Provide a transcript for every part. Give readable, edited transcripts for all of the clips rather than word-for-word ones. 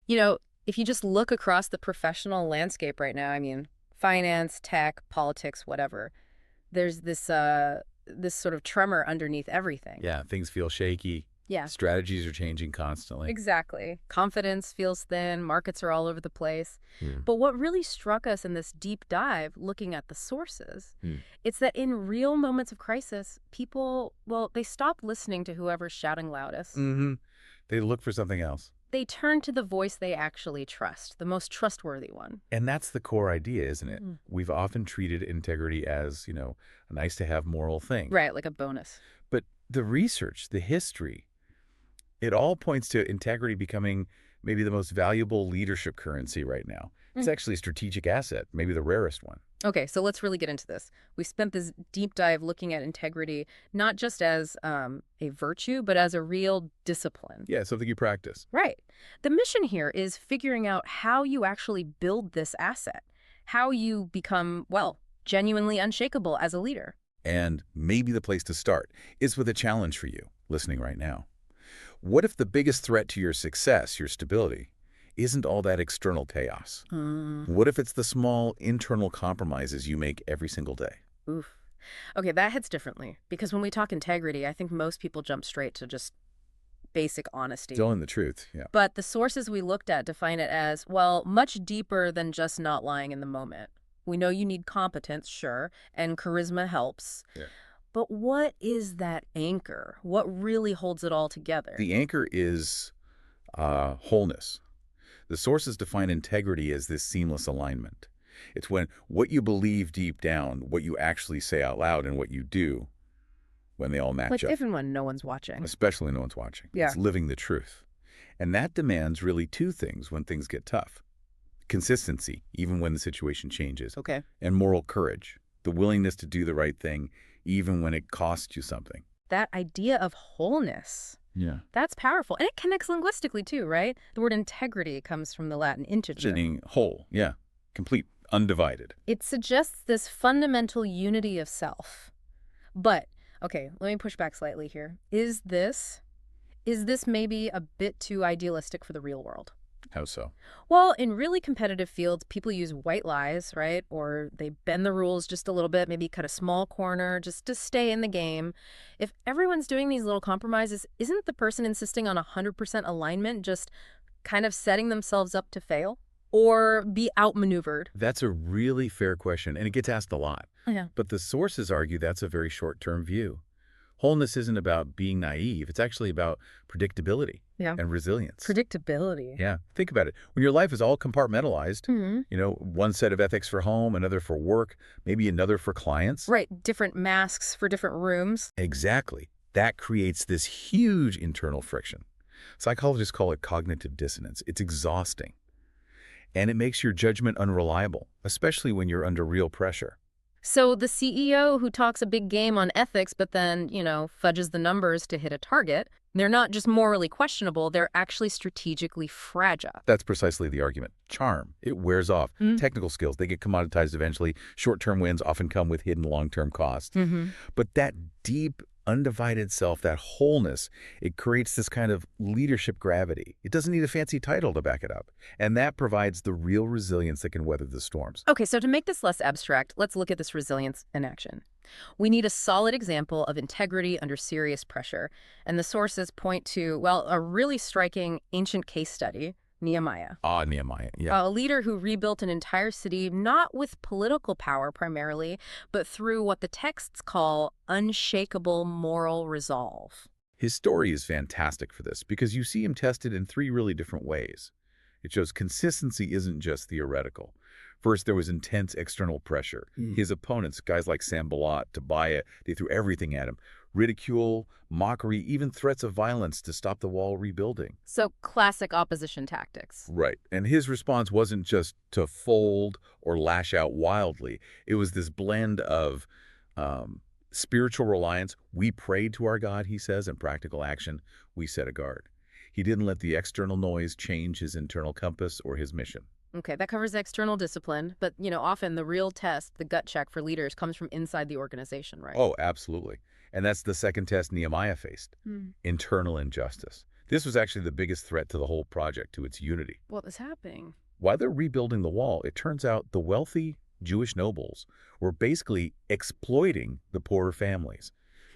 You know, if you just look across the professional landscape right now, I mean, finance, tech, politics, whatever, there's this sort of tremor underneath everything. Yeah, things feel shaky. Yeah, Strategies are changing constantly. exactly. Confidence feels thin, markets are all over the place. Hmm. But what really struck us in this deep dive, looking at the sources, Hmm. it's that in real moments of crisis, people, well, they stop listening to whoever's shouting loudest. Mm-hmm. They look for something else. They turn to the voice they actually trust, the most trustworthy one. And that's the core idea, isn't it? Mm. We've often treated integrity as, a nice-to-have moral thing. Right, like a bonus. But the research, the history, it all points to integrity becoming maybe the most valuable leadership currency right now. It's actually a strategic asset, maybe the rarest one. Okay, so let's really get into this. We spent this deep dive looking at integrity, not just as a virtue, but as a real discipline. Yeah, something you practice. Right. The mission here is figuring out how you actually build this asset, how you become, well, genuinely unshakable as a leader. And maybe the place to start is with a challenge for you, listening right now. What if the biggest threat to your success, your stability, isn't all that external chaos? What if it's the small internal compromises you make every single day? Oof. Okay, that hits differently, because when we talk integrity, I think most people jump straight to just basic honesty. Telling the truth, yeah. But the sources we looked at define it as, well, much deeper than just not lying in the moment. We know you need competence, sure, and charisma helps. Yeah. But what is that anchor? What really holds it all together? The anchor is wholeness. The sources define integrity as this seamless alignment. It's when what you believe deep down, what you actually say out loud, and what you do, when they all match Like up. even when no one's watching. Especially when no one's watching. Yeah. It's living the truth. And that demands really two things when things get tough. Consistency, even when the situation changes. Okay. And moral courage, the willingness to do the right thing, even when it costs you something. That idea of wholeness, Yeah. that's powerful. And it connects linguistically too, right? The word integrity comes from the Latin integer. Meaning whole, yeah. Complete, undivided. It suggests this fundamental unity of self. But, okay, let me push back slightly here. Is this maybe a bit too idealistic for the real world? How so? Well, in really competitive fields, people use white lies, right? Or they bend the rules just a little bit, maybe cut a small corner just to stay in the game. If everyone's doing these little compromises, isn't the person insisting on 100% alignment just kind of setting themselves up to fail or be outmaneuvered? That's a really fair question, and it gets asked a lot. Yeah. But the sources argue that's a very short-term view. Wholeness isn't about being naive. It's actually about predictability Yeah. and resilience. Predictability. Yeah, think about it. When your life is all compartmentalized, Mm-hmm. one set of ethics for home, another for work, maybe another for clients. Right. Different masks for different rooms. Exactly. That creates this huge internal friction. Psychologists call it cognitive dissonance. It's exhausting. And it makes your judgment unreliable, especially when you're under real pressure. So the CEO who talks a big game on ethics but then, fudges the numbers to hit a target, they're not just morally questionable, they're actually strategically fragile. That's precisely the argument. Charm. It wears off. Technical skills, they get commoditized eventually. Short-term wins often come with hidden long-term costs. But that deep, undivided self, that wholeness, it creates this kind of leadership gravity. It doesn't need a fancy title to back it up. And that provides the real resilience that can weather the storms. Okay, so to make this less abstract, let's look at this resilience in action. We need a solid example of integrity under serious pressure. And the sources point to, well, a really striking ancient case study, Nehemiah. Nehemiah, yeah. A leader who rebuilt an entire city, not with political power primarily, but through what the texts call unshakable moral resolve. His story is fantastic for this because you see him tested in three really different ways. It shows consistency isn't just theoretical. First, there was intense external pressure. His opponents, guys like Sanballat, Tobiah, they threw everything at him. Ridicule, mockery, even threats of violence to stop the wall rebuilding. So classic opposition tactics. Right. And his response wasn't just to fold or lash out wildly. It was this blend of spiritual reliance. We prayed to our God, he says, and practical action. We set a guard. He didn't let the external noise change his internal compass or his mission. Okay, that covers external discipline, but, often the real test, the gut check for leaders comes from inside the organization, right? Oh, absolutely. And that's the second test Nehemiah faced. Internal injustice. This was actually the biggest threat to the whole project, to its unity. What was happening? While they're rebuilding the wall, it turns out the wealthy Jewish nobles were basically exploiting the poorer families,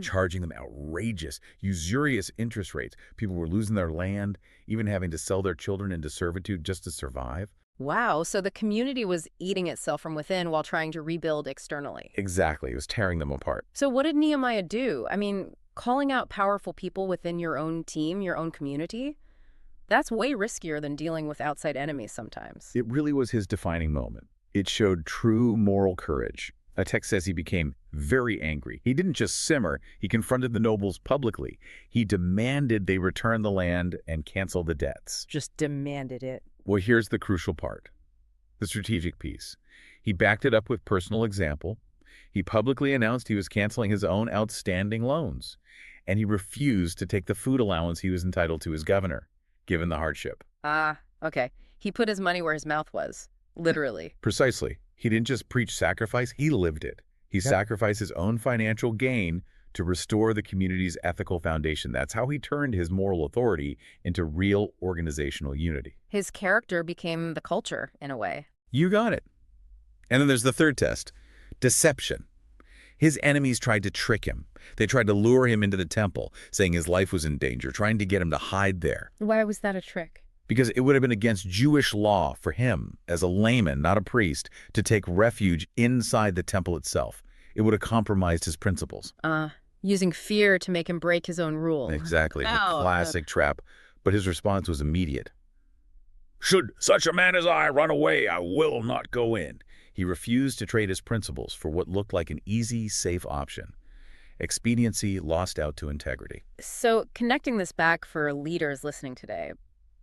charging them outrageous, usurious interest rates. People were losing their land, even having to sell their children into servitude just to survive. Wow, so the community was eating itself from within while trying to rebuild externally. Exactly. It was tearing them apart. So what did Nehemiah do? I mean, calling out powerful people within your own team, your own community, that's way riskier than dealing with outside enemies sometimes. It really was his defining moment. It showed true moral courage. A text says he became very angry. He didn't just simmer. He confronted the nobles publicly. He demanded they return the land and cancel the debts. Just demanded it. Well, here's the crucial part, the strategic piece. He backed it up with personal example. He publicly announced he was canceling his own outstanding loans, and he refused to take the food allowance he was entitled to as governor, given the hardship. Okay. He put his money where his mouth was, literally. Precisely. He didn't just preach sacrifice, he lived it. He sacrificed his own financial gain to restore the community's ethical foundation. That's how he turned his moral authority into real organizational unity. His character became the culture, in a way. You got it. And then there's the third test, deception. His enemies tried to trick him. They tried to lure him into the temple, saying his life was in danger, trying to get him to hide there. Why was that a trick? Because it would have been against Jewish law for him, as a layman, not a priest, to take refuge inside the temple itself. It would have compromised his principles. Using fear to make him break his own rules. Exactly, a classic trap. But his response was immediate. Should such a man as I run away, I will not go in. He refused to trade his principles for what looked like an easy, safe option. Expediency lost out to integrity. So connecting this back for leaders listening today,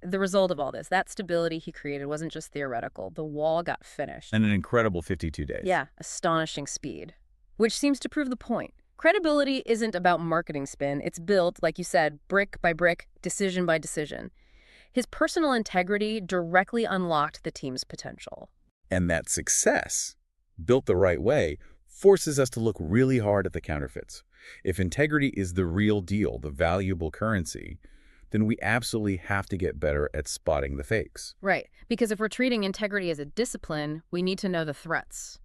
the result of all this, that stability he created wasn't just theoretical. The wall got finished. And an incredible 52 days. Yeah, astonishing speed. Which seems to prove the point. Credibility isn't about marketing spin. It's built, like you said, brick by brick, decision by decision. His personal integrity directly unlocked the team's potential. And that success, built the right way, forces us to look really hard at the counterfeits. If integrity is the real deal, the valuable currency, then we absolutely have to get better at spotting the fakes. Right, because if we're treating integrity as a discipline, we need to know the threats.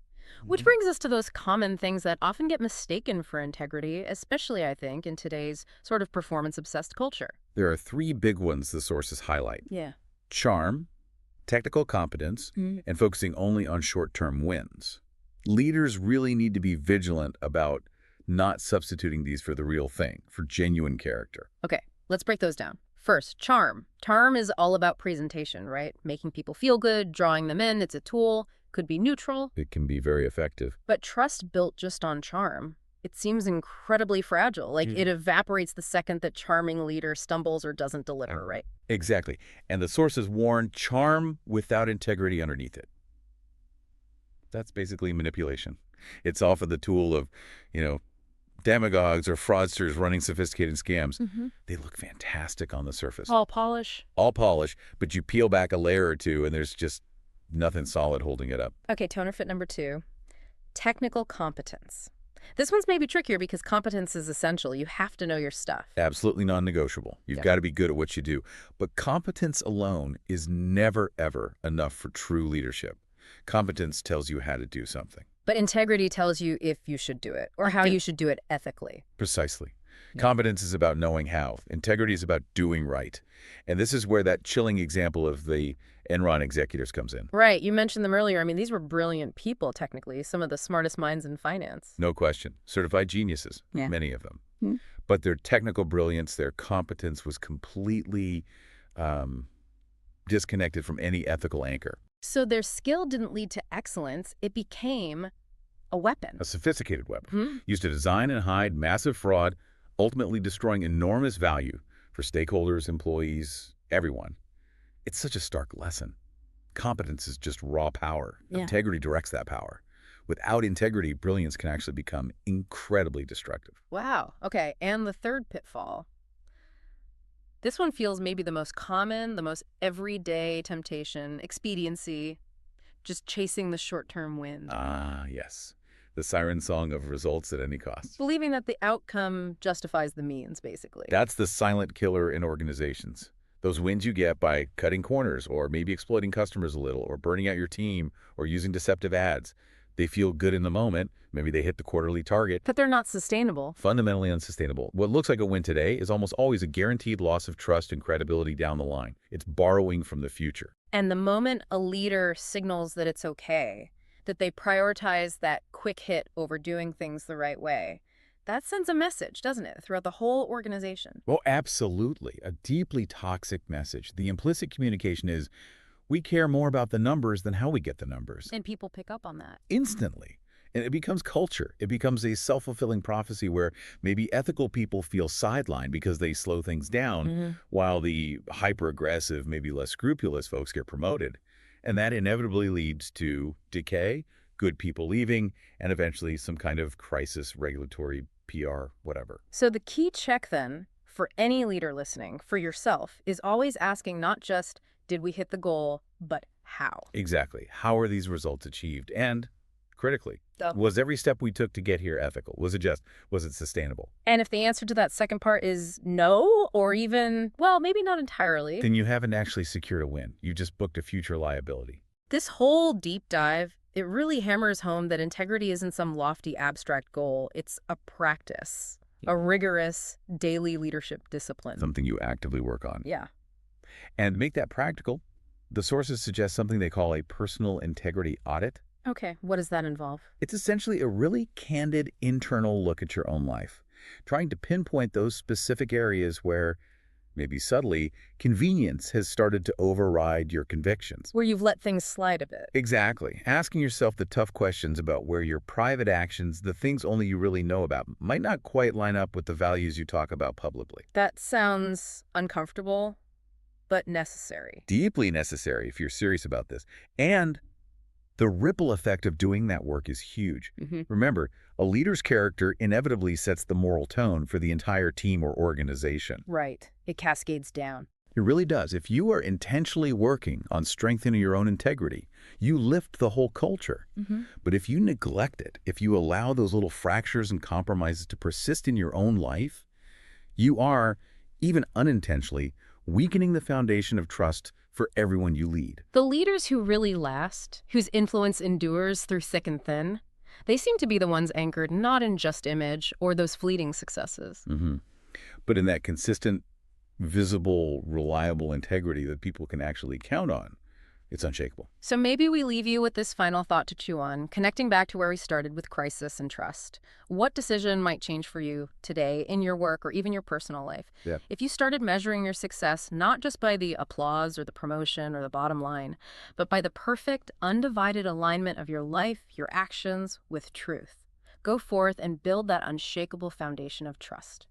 Which brings us to those common things that often get mistaken for integrity, especially, I think, in today's sort of performance-obsessed culture. There are three big ones the sources highlight. Yeah. Charm, technical competence, and focusing only on short-term wins. Leaders really need to be vigilant about not substituting these for the real thing, for genuine character. Okay, let's break those down. First, charm. Charm is all about presentation, right? Making people feel good, drawing them in. It's a tool. Could be neutral. It can be very effective. But trust built just on charm, it seems incredibly fragile. Like it evaporates the second that charming leader stumbles or doesn't deliver, right? Exactly. And the sources warn charm without integrity underneath it. That's basically manipulation. It's all for the tool of, demagogues or fraudsters running sophisticated scams. They look fantastic on the surface. All polish. All polish, but you peel back a layer or two and there's just nothing solid holding it up. Okay, counterfeit number 2, technical competence. This one's maybe trickier because competence is essential. You have to know your stuff. Absolutely non-negotiable. You've got to be good at what you do. But competence alone is never, ever enough for true leadership. Competence tells you how to do something. But integrity tells you if you should do it or how you should do it ethically. Precisely. Competence is about knowing how. Integrity is about doing right. And this is where that chilling example of the Enron executives comes in. Right. You mentioned them earlier. I mean, these were brilliant people, technically, some of the smartest minds in finance. No question. Certified geniuses, many of them. But their technical brilliance, their competence was completely disconnected from any ethical anchor. So their skill didn't lead to excellence. It became a weapon. A sophisticated weapon used to design and hide massive fraud, ultimately destroying enormous value for stakeholders, employees, everyone. It's such a stark lesson. Competence is just raw power. Integrity directs that power. Without integrity, brilliance can actually become incredibly destructive. Wow. Okay. And the third pitfall. This one feels maybe the most common, the most everyday temptation, expediency, just chasing the short-term wins. Yes. The siren song of results at any cost. Believing that the outcome justifies the means, basically. That's the silent killer in organizations. Those wins you get by cutting corners or maybe exploiting customers a little or burning out your team or using deceptive ads. They feel good in the moment. Maybe they hit the quarterly target. But they're not sustainable. Fundamentally unsustainable. What looks like a win today is almost always a guaranteed loss of trust and credibility down the line. It's borrowing from the future. And the moment a leader signals that it's okay, that they prioritize that quick hit over doing things the right way, that sends a message, doesn't it, throughout the whole organization? Well, absolutely. A deeply toxic message. The implicit communication is, we care more about the numbers than how we get the numbers. And people pick up on that. Instantly. And it becomes culture. It becomes a self-fulfilling prophecy where maybe ethical people feel sidelined because they slow things down, while the hyper-aggressive, maybe less scrupulous folks get promoted. And that inevitably leads to decay, good people leaving, and eventually some kind of crisis, regulatory, PR, whatever. So the key check then, for any leader listening, for yourself, is always asking not just, did we hit the goal, but how? Exactly. How are these results achieved? And, critically, was every step we took to get here ethical? Was it sustainable? And if the answer to that second part is no, or even, well, maybe not entirely, then you haven't actually secured a win. You just booked a future liability. This whole deep dive, it really hammers home that integrity isn't some lofty abstract goal. It's a practice, a rigorous daily leadership discipline. Something you actively work on. Yeah. And to make that practical, the sources suggest something they call a personal integrity audit. Okay, what does that involve? It's essentially a really candid internal look at your own life, trying to pinpoint those specific areas where, maybe subtly, convenience has started to override your convictions. Where you've let things slide a bit. Exactly. Asking yourself the tough questions about where your private actions, the things only you really know about, might not quite line up with the values you talk about publicly. That sounds uncomfortable, but necessary. Deeply necessary if you're serious about this. And the ripple effect of doing that work is huge. Remember, a leader's character inevitably sets the moral tone for the entire team or organization. Right. It cascades down. It really does. If you are intentionally working on strengthening your own integrity, you lift the whole culture. But if you neglect it, if you allow those little fractures and compromises to persist in your own life, you are, even unintentionally, weakening the foundation of trust for everyone you lead. The leaders who really last, whose influence endures through thick and thin, they seem to be the ones anchored not in just image or those fleeting successes. But in that consistent, visible, reliable integrity that people can actually count on. It's unshakable. So maybe we leave you with this final thought to chew on, connecting back to where we started with crisis and trust. What decision might change for you today in your work or even your personal life? If you started measuring your success not just by the applause or the promotion or the bottom line, but by the perfect, undivided alignment of your life, your actions with truth. Go forth and build that unshakable foundation of trust.